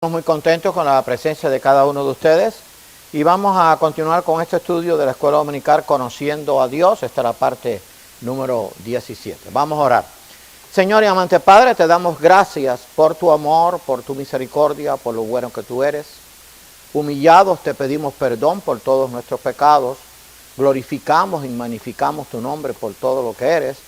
Estamos muy contentos con la presencia de cada uno de ustedes y vamos a continuar con este estudio de la Escuela Dominical Conociendo a Dios. Esta es la parte número 17. Vamos a orar. Señor y amante Padre, te damos gracias por tu amor, por tu misericordia, por lo bueno que tú eres. Humillados te pedimos perdón por todos nuestros pecados. Glorificamos y magnificamos tu nombre por todo lo que eres.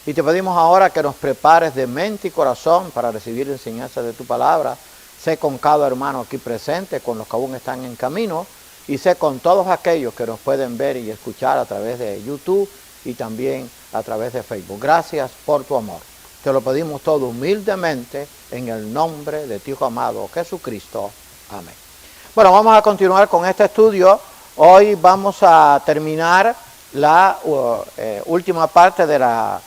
Y te pedimos ahora que nos prepares de mente y corazón para recibir enseñanza de tu palabra. Sé con cada hermano aquí presente, con los que aún están en camino, y sé con todos aquellos que nos pueden ver y escuchar a través de YouTube y también a través de Facebook. Gracias por tu amor. Te lo pedimos todo humildemente en el nombre de tu Hijo amado Jesucristo. Amén. Bueno, vamos a continuar con este estudio. Hoy vamos a terminar la última parte de la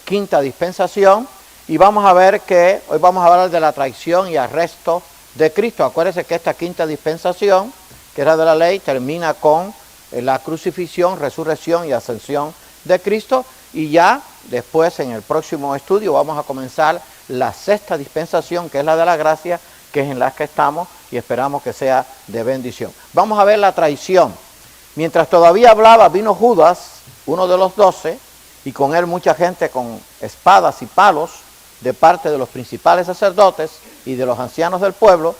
quinta dispensación. Y vamos a ver que hoy vamos a hablar de la traición y arresto de Cristo. Acuérdense que esta quinta dispensación, que era de la ley, termina con la crucifixión, resurrección y ascensión de Cristo. Y ya después, en el próximo estudio, vamos a comenzar la sexta dispensación, que es la de la gracia, que es en la que estamos y esperamos que sea de bendición. Vamos a ver la traición. Mientras todavía hablaba, vino Judas, uno de los 12, y con él mucha gente con espadas y palos, de parte de los principales sacerdotes y de los ancianos del pueblo,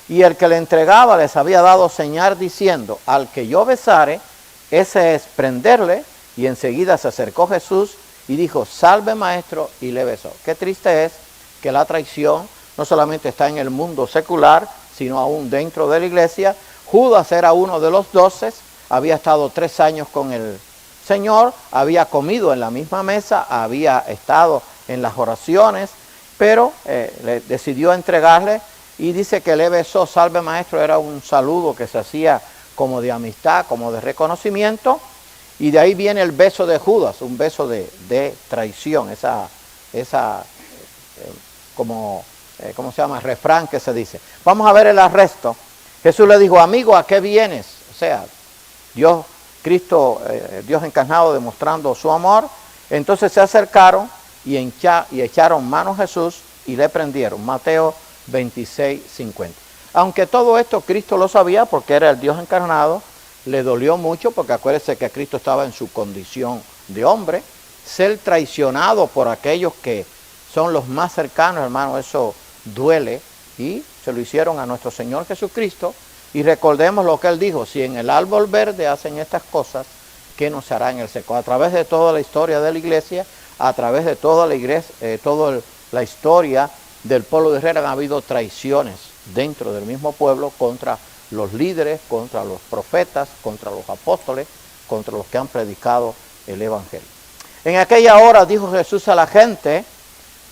y el que le entregaba les había dado señal diciendo: al que yo besare, ese es prenderle. Y enseguida se acercó Jesús y dijo: salve maestro, y le besó. Qué triste es que la traición no solamente está en el mundo secular, sino aún dentro de la iglesia. Judas era uno de los 12, había estado 3 años con el Señor, había comido en la misma mesa, había estado en las oraciones, pero le decidió entregarle y dice que le besó. Salve maestro era un saludo que se hacía como de amistad, como de reconocimiento, y de ahí viene el beso de Judas, un beso de traición, ¿cómo se llama? Refrán que se dice. Vamos a ver el arresto. Jesús le dijo: amigo, ¿a qué vienes? O sea, Cristo, Dios encarnado, demostrando su amor. Entonces se acercaron y echaron mano a Jesús y le prendieron. Mateo 26:50. Aunque todo esto Cristo lo sabía porque era el Dios encarnado, le dolió mucho porque acuérdense que Cristo estaba en su condición de hombre. Ser traicionado por aquellos que son los más cercanos, hermano, eso duele, y se lo hicieron a nuestro Señor Jesucristo. Y recordemos lo que Él dijo: si en el árbol verde hacen estas cosas, ¿qué no se hará en el seco? A través de toda la historia de la iglesia, a través de toda la iglesia, toda la historia del pueblo de Israel, han habido traiciones dentro del mismo pueblo contra los líderes, contra los profetas, contra los apóstoles, contra los que han predicado el evangelio. En aquella hora dijo Jesús a la gente: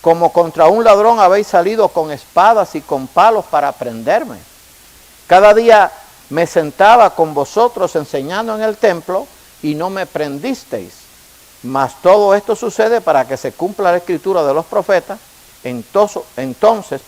como contra un ladrón habéis salido con espadas y con palos para prenderme. Cada día me sentaba con vosotros enseñando en el templo y no me prendisteis. Mas todo esto sucede para que se cumpla la escritura de los profetas. Entonces,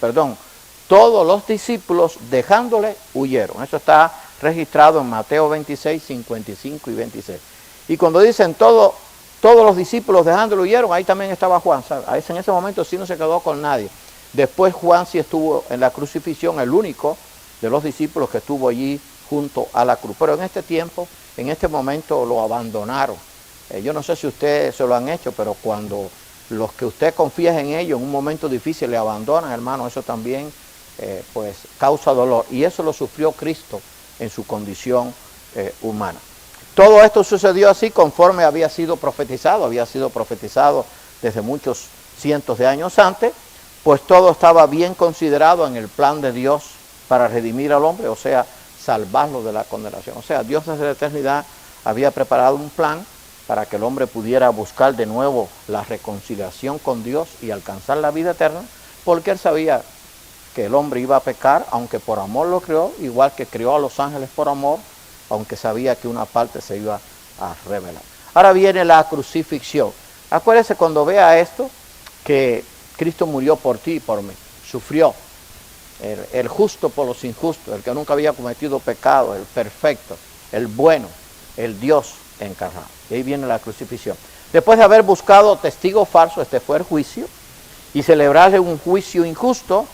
todos los discípulos dejándole huyeron. Eso está registrado en Mateo 26, 55 y 26. Y cuando dicen todos los discípulos dejándole huyeron, ahí también estaba Juan. ¿Sabes? En ese momento sí no se quedó con nadie. Después Juan sí estuvo en la crucifixión, el único de los discípulos que estuvo allí junto a la cruz. Pero en este tiempo, en este momento lo abandonaron. Yo no sé si ustedes se lo han hecho, pero cuando los que usted confía en ellos en un momento difícil le abandonan, hermano, eso también pues causa dolor. Y eso lo sufrió Cristo en su condición humana. Todo esto sucedió así conforme había sido profetizado desde muchos cientos de años antes, pues todo estaba bien considerado en el plan de Dios para redimir al hombre, o sea, salvarlo de la condenación. O sea, Dios desde la eternidad había preparado un plan para que el hombre pudiera buscar de nuevo la reconciliación con Dios y alcanzar la vida eterna, porque Él sabía que el hombre iba a pecar, aunque por amor lo creó, igual que creó a los ángeles por amor, aunque sabía que una parte se iba a revelar. Ahora viene la crucifixión. Acuérdese cuando vea esto, que Cristo murió por ti y por mí, sufrió. El justo por los injustos, el que nunca había cometido pecado, el perfecto, el bueno, el Dios encarnado. Y ahí viene la crucifixión. Después de haber buscado testigos falsos, este fue el juicio, y celebrarle un juicio injusto,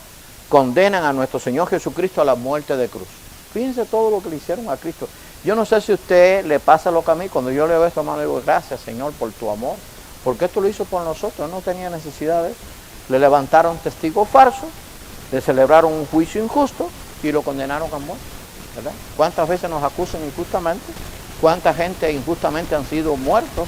condenan a nuestro Señor Jesucristo a la muerte de cruz. Fíjense todo lo que le hicieron a Cristo. Yo no sé si a usted le pasa lo que a mí, cuando yo le veo esto, hermano, digo, gracias Señor por tu amor, porque esto lo hizo por nosotros, no tenía necesidad de eso. Le levantaron testigos falsos, le celebraron un juicio injusto y lo condenaron a muerte, ¿verdad? ¿Cuántas veces nos acusan injustamente? ¿Cuánta gente injustamente han sido muertos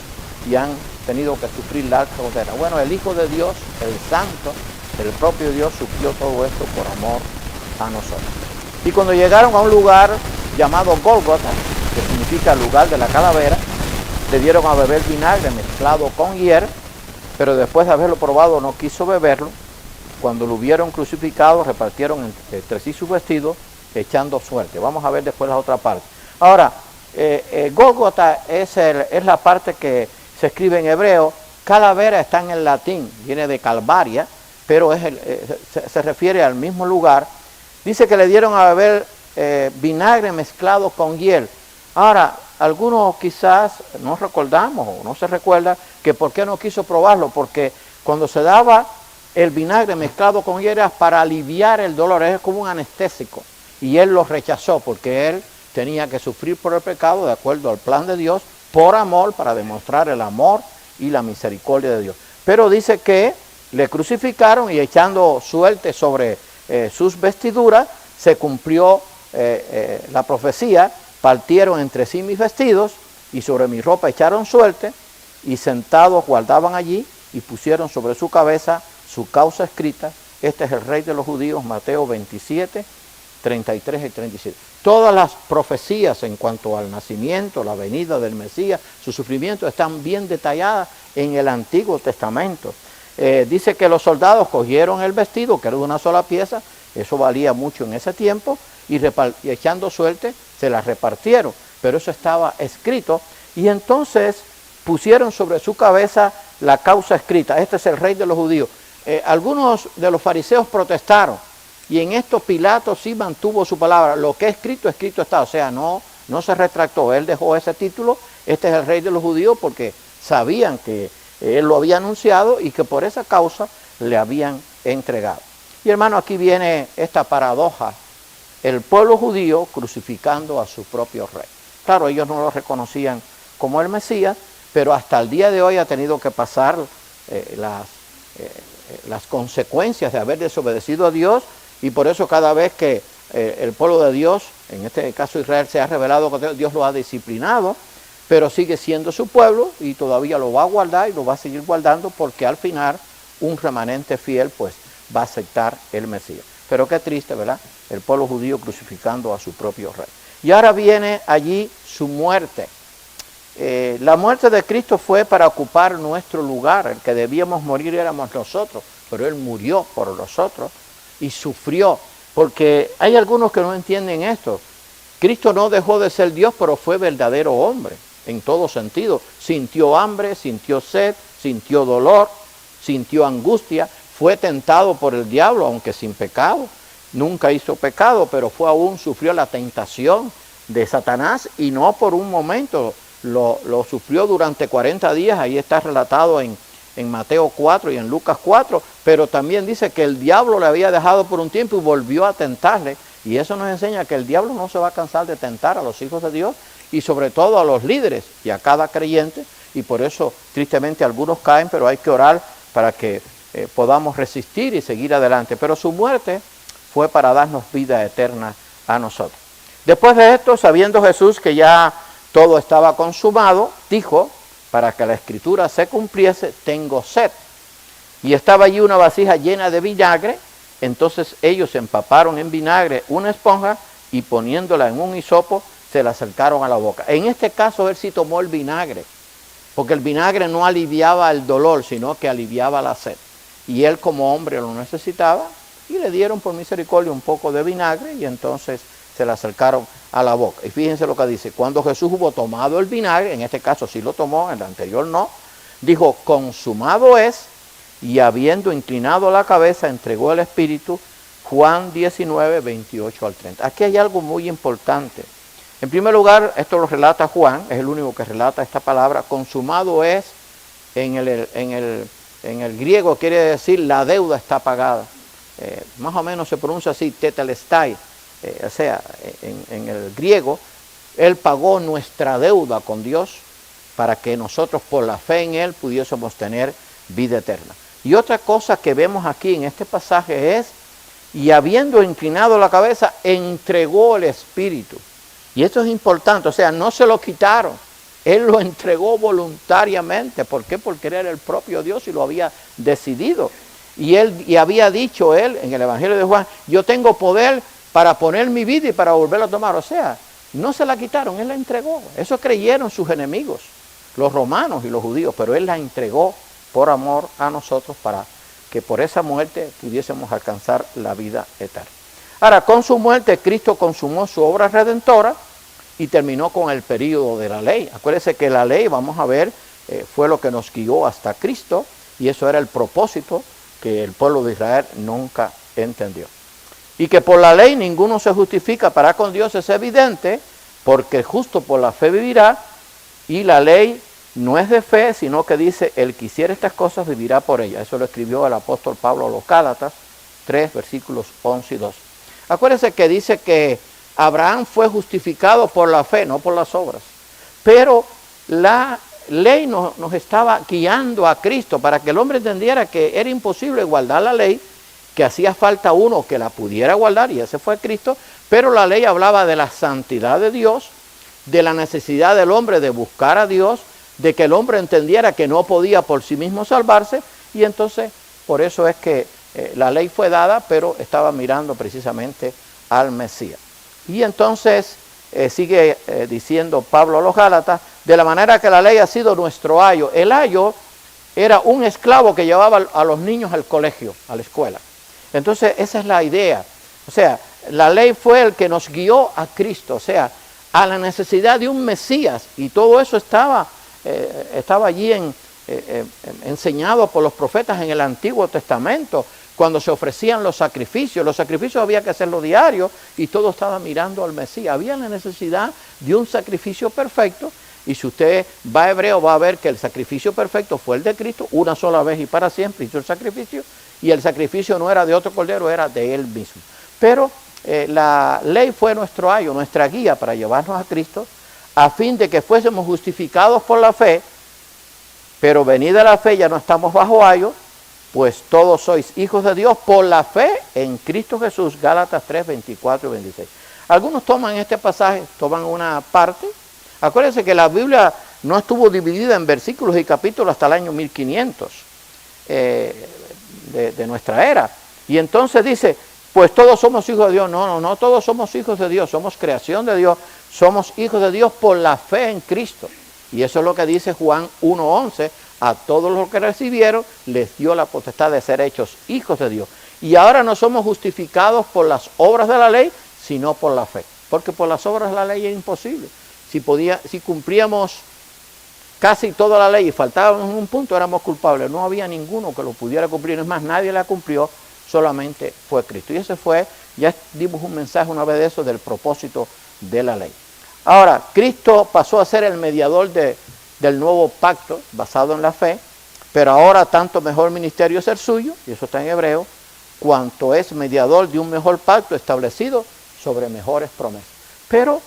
y han tenido que sufrir la condena? Bueno, el Hijo de Dios, el Santo, el propio Dios sufrió todo esto por amor a nosotros. Y cuando llegaron a un lugar llamado Gólgota, que significa lugar de la calavera, le dieron a beber vinagre mezclado con hiel, pero después de haberlo probado no quiso beberlo. Cuando lo hubieron crucificado, repartieron entre sí sus vestidos, echando suerte. Vamos a ver después la otra parte. Ahora, Gólgota es la parte que se escribe en hebreo. Calavera está en el latín, viene de Calvaria, pero se refiere al mismo lugar. Dice que le dieron a beber vinagre mezclado con hiel. Ahora, algunos quizás no recordamos o no se recuerda que por qué no quiso probarlo, porque cuando se daba el vinagre mezclado con hiel era para aliviar el dolor, es como un anestésico, y él lo rechazó porque él tenía que sufrir por el pecado de acuerdo al plan de Dios, por amor, para demostrar el amor y la misericordia de Dios. Pero dice que le crucificaron y echando suerte sobre sus vestiduras, se cumplió la profecía: partieron entre sí mis vestidos y sobre mi ropa echaron suerte, y sentados guardaban allí y pusieron sobre su cabeza su causa escrita: este es el Rey de los judíos. Mateo 27, 33 y 37. Todas las profecías en cuanto al nacimiento, la venida del Mesías, su sufrimiento, están bien detalladas en el Antiguo Testamento. Dice que los soldados cogieron el vestido, que era de una sola pieza, eso valía mucho en ese tiempo, y echando suerte se las repartieron, pero eso estaba escrito, y entonces pusieron sobre su cabeza la causa escrita: este es el Rey de los judíos. Algunos de los fariseos protestaron, y en esto Pilato sí mantuvo su palabra: lo que es escrito, escrito está. O sea, no se retractó, él dejó ese título: este es el Rey de los judíos, porque sabían que él lo había anunciado y que por esa causa le habían entregado. Y hermano, aquí viene esta paradoja: el pueblo judío crucificando a su propio rey. Claro, ellos no lo reconocían como el Mesías, pero hasta el día de hoy ha tenido que pasar las consecuencias de haber desobedecido a Dios, y por eso cada vez que el pueblo de Dios, en este caso Israel, se ha revelado que Dios lo ha disciplinado, pero sigue siendo su pueblo y todavía lo va a guardar y lo va a seguir guardando, porque al final un remanente fiel pues va a aceptar el Mesías. Pero qué triste, ¿verdad? El pueblo judío crucificando a su propio rey. Y ahora viene allí su muerte. La muerte de Cristo fue para ocupar nuestro lugar. El que debíamos morir éramos nosotros, pero Él murió por nosotros y sufrió. Porque hay algunos que no entienden esto. Cristo no dejó de ser Dios, pero fue verdadero hombre en todo sentido. Sintió hambre, sintió sed, sintió dolor, sintió angustia. Fue tentado por el diablo, aunque sin pecado. Nunca hizo pecado, pero sufrió la tentación de Satanás, y no por un momento. Lo sufrió durante 40 días. Ahí está relatado en Mateo 4 y en Lucas 4. Pero también dice que el diablo le había dejado por un tiempo y volvió a tentarle. Y eso nos enseña que el diablo no se va a cansar de tentar a los hijos de Dios, y sobre todo a los líderes y a cada creyente. Y por eso tristemente algunos caen, pero hay que orar para que podamos resistir y seguir adelante. Pero su muerte fue para darnos vida eterna a nosotros. Después de esto, sabiendo Jesús que ya todo estaba consumado, dijo, para que la escritura se cumpliese: tengo sed. Y estaba allí una vasija llena de vinagre. Entonces ellos empaparon en vinagre una esponja y poniéndola en un hisopo se la acercaron a la boca. En este caso él sí tomó el vinagre, porque el vinagre no aliviaba el dolor, sino que aliviaba la sed. Y él como hombre lo necesitaba, y le dieron por misericordia un poco de vinagre, y entonces se la acercaron a la boca. Y fíjense lo que dice: cuando Jesús hubo tomado el vinagre, en este caso sí lo tomó, en el anterior no, dijo: consumado es, y habiendo inclinado la cabeza entregó el espíritu. Juan 19, 28 al 30. Aquí hay algo muy importante. En primer lugar, esto lo relata Juan, es el único que relata esta palabra. Consumado es, en el griego quiere decir la deuda está pagada. más o menos se pronuncia así, tetelestai, o sea, en el griego, Él pagó nuestra deuda con Dios para que nosotros por la fe en Él pudiésemos tener vida eterna. Y otra cosa que vemos aquí en este pasaje es, y habiendo inclinado la cabeza, entregó el Espíritu. Y esto es importante, o sea, no se lo quitaron. Él lo entregó voluntariamente. ¿Por qué? Porque era el propio Dios y lo había decidido. Y había dicho él en el Evangelio de Juan, yo tengo poder para poner mi vida y para volverla a tomar. O sea, no se la quitaron, él la entregó. Eso creyeron sus enemigos, los romanos y los judíos, pero él la entregó por amor a nosotros para que por esa muerte pudiésemos alcanzar la vida eterna. Ahora, con su muerte, Cristo consumó su obra redentora y terminó con el período de la ley. Acuérdense que la ley, vamos a ver, fue lo que nos guió hasta Cristo, y eso era el propósito que el pueblo de Israel nunca entendió. Y que por la ley ninguno se justifica para con Dios es evidente, porque justo por la fe vivirá, y la ley no es de fe, sino que dice, el que hiciera estas cosas vivirá por ellas. Eso lo escribió el apóstol Pablo a los Gálatas 3, versículos 11 y 12. Acuérdense que dice que Abraham fue justificado por la fe, no por las obras. Pero la ley nos estaba guiando a Cristo para que el hombre entendiera que era imposible guardar la ley, que hacía falta uno que la pudiera guardar, y ese fue Cristo. Pero la ley hablaba de la santidad de Dios, de la necesidad del hombre de buscar a Dios, de que el hombre entendiera que no podía por sí mismo salvarse, y entonces por eso es que la ley fue dada, pero estaba mirando precisamente al Mesías. Y entonces sigue diciendo Pablo a los Gálatas, de la manera que la ley ha sido nuestro ayo. El ayo era un esclavo que llevaba a los niños al colegio, a la escuela. Entonces esa es la idea. O sea, la ley fue el que nos guió a Cristo, o sea, a la necesidad de un Mesías, y todo eso estaba allí enseñado por los profetas en el Antiguo Testamento, cuando se ofrecían los sacrificios. Los sacrificios había que hacerlo diario, y todo estaba mirando al Mesías. Había la necesidad de un sacrificio perfecto, y si usted va a Hebreo va a ver que el sacrificio perfecto fue el de Cristo, una sola vez y para siempre hizo el sacrificio, y el sacrificio no era de otro cordero, era de Él mismo. Pero la ley fue nuestro ayo, nuestra guía para llevarnos a Cristo, a fin de que fuésemos justificados por la fe, pero venida la fe ya no estamos bajo ayo, pues todos sois hijos de Dios por la fe en Cristo Jesús. Gálatas 3, 24 y 26. Algunos toman este pasaje, toman una parte. Acuérdense que la Biblia no estuvo dividida en versículos y capítulos hasta el año 1500 de nuestra era. Y entonces dice, pues todos somos hijos de Dios. No todos somos hijos de Dios, somos creación de Dios, somos hijos de Dios por la fe en Cristo. Y eso es lo que dice Juan 1:11, a todos los que recibieron les dio la potestad de ser hechos hijos de Dios. Y ahora no somos justificados por las obras de la ley, sino por la fe. Porque por las obras de la ley es imposible. Si cumplíamos casi toda la ley y faltábamos en un punto, éramos culpables. No había ninguno que lo pudiera cumplir. Es más, nadie la cumplió, solamente fue Cristo. Y ese fue, ya dimos un mensaje una vez de eso, del propósito de la ley. Ahora, Cristo pasó a ser el mediador del nuevo pacto basado en la fe, pero ahora tanto mejor ministerio es el suyo, y eso está en Hebreo, cuanto es mediador de un mejor pacto establecido sobre mejores promesas. Pero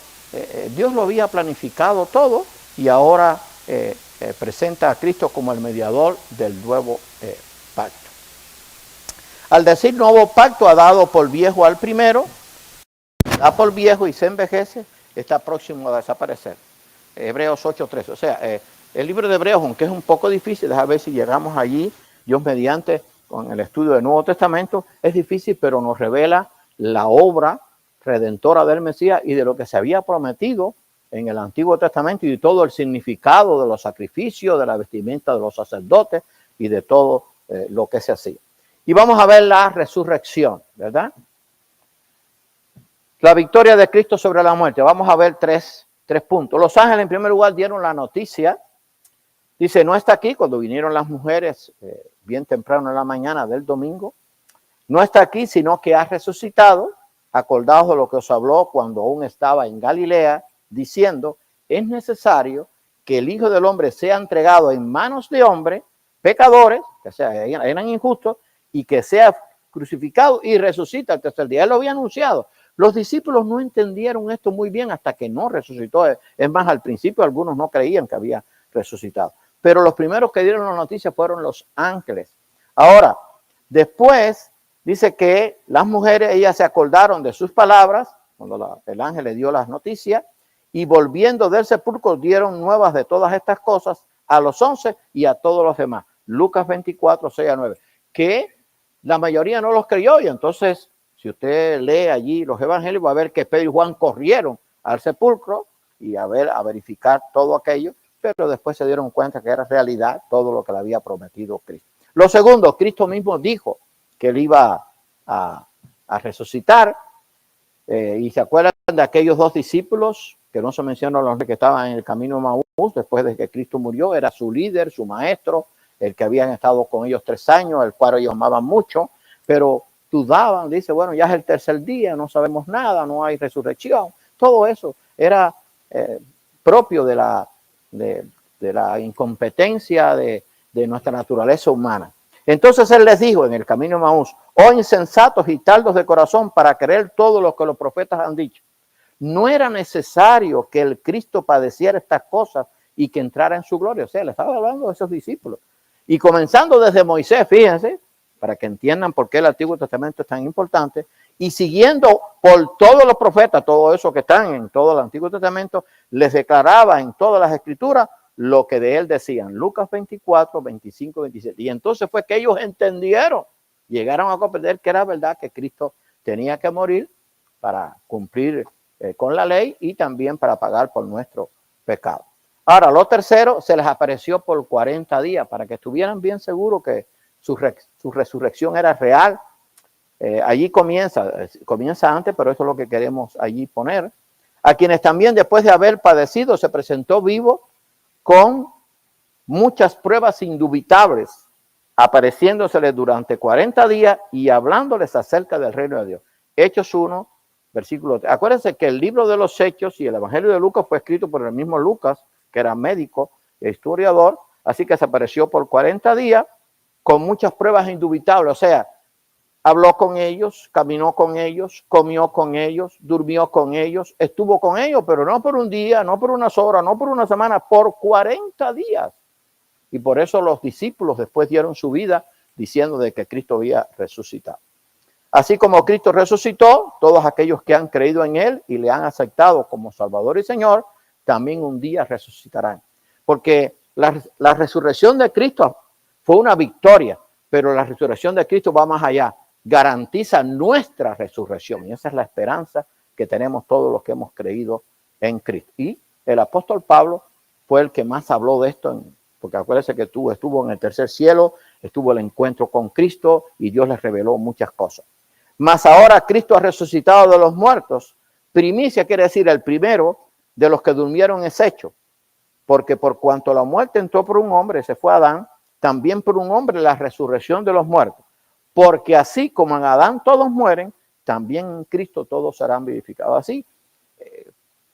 Dios lo había planificado todo, y ahora presenta a Cristo como el mediador del nuevo pacto. Al decir nuevo pacto, ha dado por viejo al primero, da por viejo y se envejece, está próximo a desaparecer. Hebreos 8:13. O sea, el libro de Hebreos, aunque es un poco difícil, déjame ver si llegamos allí, Dios mediante, con el estudio del Nuevo Testamento, es difícil, pero nos revela la obra redentora del Mesías y de lo que se había prometido en el Antiguo Testamento, y de todo el significado de los sacrificios, de la vestimenta de los sacerdotes y de todo lo que se hacía. Y vamos a ver la resurrección, ¿verdad? La victoria de Cristo sobre la muerte. Vamos a ver tres puntos. Los ángeles en primer lugar dieron la noticia. Dice, no está aquí, cuando vinieron las mujeres bien temprano en la mañana del domingo. No está aquí, sino que ha resucitado. Acordaos de lo que os habló cuando aún estaba en Galilea, diciendo, es necesario que el Hijo del Hombre sea entregado en manos de hombres, pecadores, que eran injustos, y que sea crucificado y resucita el tercer día. Él lo había anunciado. Los discípulos no entendieron esto muy bien hasta que no resucitó. Es más, al principio algunos no creían que había resucitado. Pero los primeros que dieron la noticia fueron los ángeles. Ahora, después dice que las mujeres, ellas se acordaron de sus palabras, cuando el ángel le dio las noticias, y volviendo del sepulcro dieron nuevas de todas estas cosas a los 11 y a todos los demás. Lucas 24, 6 a 9. Que la mayoría no los creyó, y entonces, si usted lee allí los evangelios, va a ver que Pedro y Juan corrieron al sepulcro y a verificar todo aquello, pero después se dieron cuenta que era realidad todo lo que le había prometido Cristo. Lo segundo, Cristo mismo dijo que él iba a resucitar, y se acuerdan de aquellos dos discípulos, que no se mencionan los que estaban en el camino de Maús, después de que Cristo murió, era su líder, su maestro, el que habían estado con ellos 3 años, el cual ellos amaban mucho, pero dudaban, dice, bueno, ya es el tercer día, no sabemos nada, no hay resurrección. Todo eso era propio de la incompetencia de nuestra naturaleza humana. Entonces él les dijo en el camino de Maús, oh insensatos y tardos de corazón para creer todo lo que los profetas han dicho. No era necesario que el Cristo padeciera estas cosas y que entrara en su gloria. O sea, le estaba hablando a esos discípulos. Y comenzando desde Moisés, fíjense, para que entiendan por qué el Antiguo Testamento es tan importante, y siguiendo por todos los profetas, todo eso que están en todo el Antiguo Testamento, les declaraba en todas las escrituras lo que de él decían. Lucas 24, 25, 27. Y entonces fue que ellos entendieron, llegaron a comprender que era verdad que Cristo tenía que morir para cumplir con la ley y también para pagar por nuestro pecado. Ahora, lo tercero, se les apareció por 40 días para que estuvieran bien seguros que su resurrección era real. Allí comienza antes, pero eso es lo que queremos allí poner. A quienes también después de haber padecido se presentó vivo con muchas pruebas indubitables, apareciéndoseles durante 40 días y hablándoles acerca del reino de Dios. Hechos 1, versículo 3. Acuérdense que el libro de los Hechos y el Evangelio de Lucas fue escrito por el mismo Lucas, que era médico e historiador, así que se apareció por 40 días con muchas pruebas indubitables, o sea, habló con ellos, caminó con ellos, comió con ellos, durmió con ellos, estuvo con ellos, pero no por un día, no por unas horas, no por una semana, por 40 días. Y por eso los discípulos después dieron su vida diciendo de que Cristo había resucitado. Así como Cristo resucitó, todos aquellos que han creído en él y le han aceptado como Salvador y Señor, también un día resucitarán. Porque la resurrección de Cristo fue una victoria, pero la resurrección de Cristo va más allá. Garantiza nuestra resurrección. Y esa es la esperanza que tenemos todos los que hemos creído en Cristo. Y el apóstol Pablo fue el que más habló de esto, porque acuérdense que estuvo en el tercer cielo, estuvo el encuentro con Cristo y Dios les reveló muchas cosas. Mas ahora Cristo ha resucitado de los muertos. Primicia quiere decir el primero de los que durmieron es hecho. Porque por cuanto la muerte entró por un hombre, se fue Adán, también por un hombre la resurrección de los muertos. Porque así como en Adán todos mueren, también en Cristo todos serán vivificados. Así,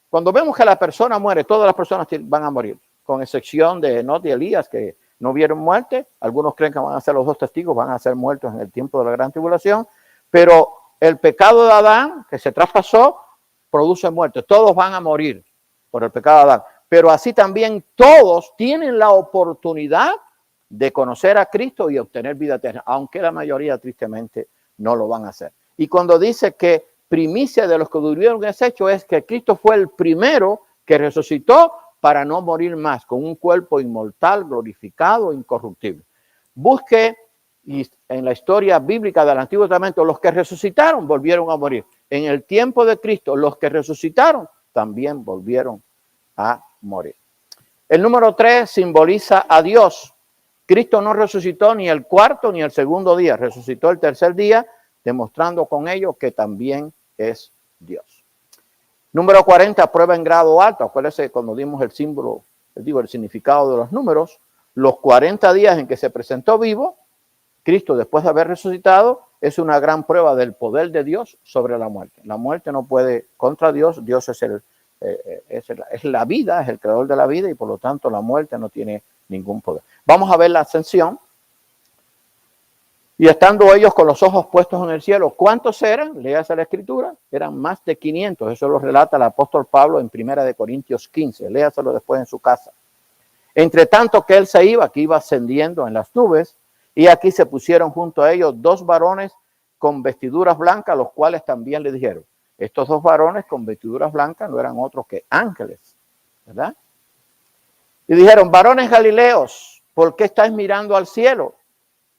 cuando vemos que la persona muere, todas las personas van a morir, con excepción de Enoch y Elías, que no vieron muerte. Algunos creen que van a ser los dos testigos, van a ser muertos en el tiempo de la gran tribulación. Pero el pecado de Adán, que se traspasó, produce muerte. Todos van a morir por el pecado de Adán. Pero así también todos tienen la oportunidad de conocer a Cristo y obtener vida eterna, aunque la mayoría tristemente no lo van a hacer. Y cuando dice que primicia de los que durmieron es hecho, es que Cristo fue el primero que resucitó para no morir más, con un cuerpo inmortal, glorificado, incorruptible. Busque en la historia bíblica del Antiguo Testamento, los que resucitaron volvieron a morir. En el tiempo de Cristo, los que resucitaron también volvieron a morir. El número 3 simboliza a Dios. Cristo no resucitó ni el cuarto ni el segundo día, resucitó el tercer día, demostrando con ello que también es Dios. Número 40, prueba en grado alto. Acuérdense cuando dimos el símbolo, el significado de los números, los 40 días en que se presentó vivo, Cristo después de haber resucitado, es una gran prueba del poder de Dios sobre la muerte. La muerte no puede contra Dios, Dios es la vida, es el creador de la vida y por lo tanto la muerte no tiene ningún poder. Vamos a ver la ascensión. Y estando ellos con los ojos puestos en el cielo, ¿cuántos eran? Léase la escritura, eran más de 500. Eso lo relata el apóstol Pablo en 1 Corintios 15. Léaselo después en su casa. Entre tanto que él se iba, que iba ascendiendo en las nubes, y aquí se pusieron junto a ellos 2 varones con vestiduras blancas, los cuales también le dijeron. Estos 2 varones con vestiduras blancas no eran otros que ángeles, ¿verdad? Y dijeron, varones galileos, ¿por qué estáis mirando al cielo?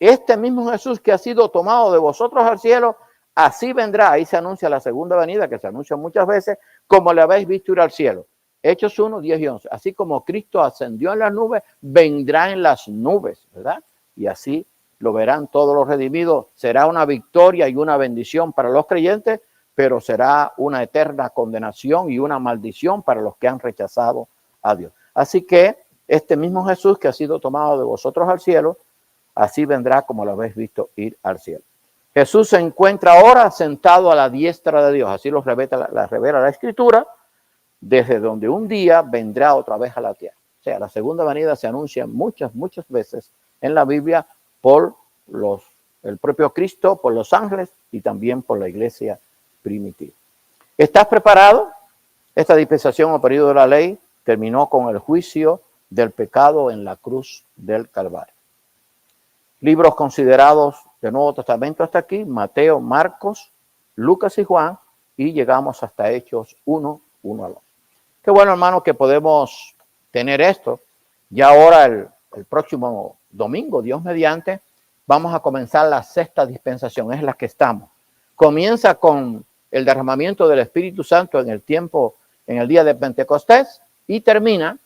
Este mismo Jesús que ha sido tomado de vosotros al cielo, así vendrá. Ahí se anuncia la segunda venida, que se anuncia muchas veces, como le habéis visto ir al cielo. Hechos 1, 10 y 11. Así como Cristo ascendió en las nubes, vendrá en las nubes, ¿verdad? Y así lo verán todos los redimidos. Será una victoria y una bendición para los creyentes, pero será una eterna condenación y una maldición para los que han rechazado a Dios. Así que este mismo Jesús que ha sido tomado de vosotros al cielo, así vendrá como lo habéis visto ir al cielo. Jesús se encuentra ahora sentado a la diestra de Dios. Así lo revela la Escritura, desde donde un día vendrá otra vez a la tierra. O sea, la segunda venida se anuncia muchas veces en la Biblia por el propio Cristo, por los ángeles y también por la iglesia primitiva. ¿Estás preparado? Esta dispensación o periodo de la ley terminó con el juicio del pecado en la cruz del Calvario. Libros considerados del Nuevo Testamento hasta aquí, Mateo, Marcos, Lucas y Juan, y llegamos hasta Hechos 1, 1 al 2. Qué bueno, hermano, que podemos tener esto. Ya ahora el próximo domingo, Dios mediante, vamos a comenzar la 6ª dispensación, es la que estamos. Comienza con el derramamiento del Espíritu Santo en el día de Pentecostés y termina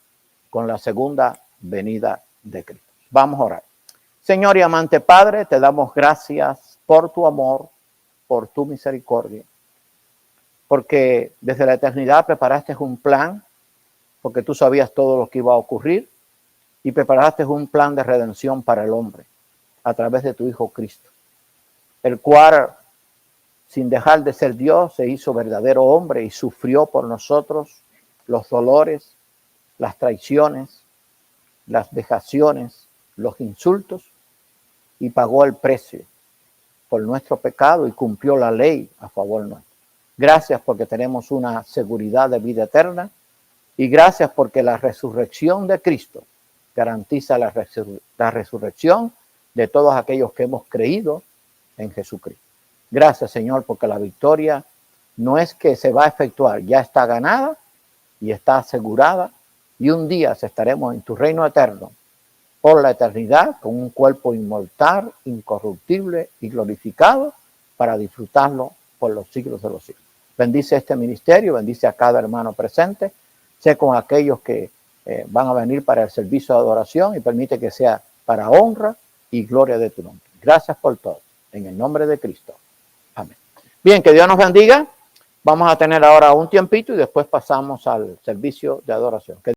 con la segunda venida de Cristo. Vamos a orar. Señor y amante Padre, te damos gracias por tu amor, por tu misericordia, porque desde la eternidad preparaste un plan, porque tú sabías todo lo que iba a ocurrir, y preparaste un plan de redención para el hombre a través de tu Hijo Cristo, el cual, sin dejar de ser Dios, se hizo verdadero hombre y sufrió por nosotros los dolores, las traiciones, las vejaciones, los insultos, y pagó el precio por nuestro pecado y cumplió la ley a favor nuestro. Gracias porque tenemos una seguridad de vida eterna y gracias porque la resurrección de Cristo garantiza la resurrección de todos aquellos que hemos creído en Jesucristo. Gracias, Señor, porque la victoria no es que se va a efectuar, ya está ganada y está asegurada, y un día estaremos en tu reino eterno por la eternidad con un cuerpo inmortal, incorruptible y glorificado para disfrutarlo por los siglos de los siglos. Bendice este ministerio, bendice a cada hermano presente, sé con aquellos que van a venir para el servicio de adoración y permite que sea para honra y gloria de tu nombre. Gracias por todo. En el nombre de Cristo. Amén. Bien, que Dios nos bendiga. Vamos a tener ahora un tiempito y después pasamos al servicio de adoración.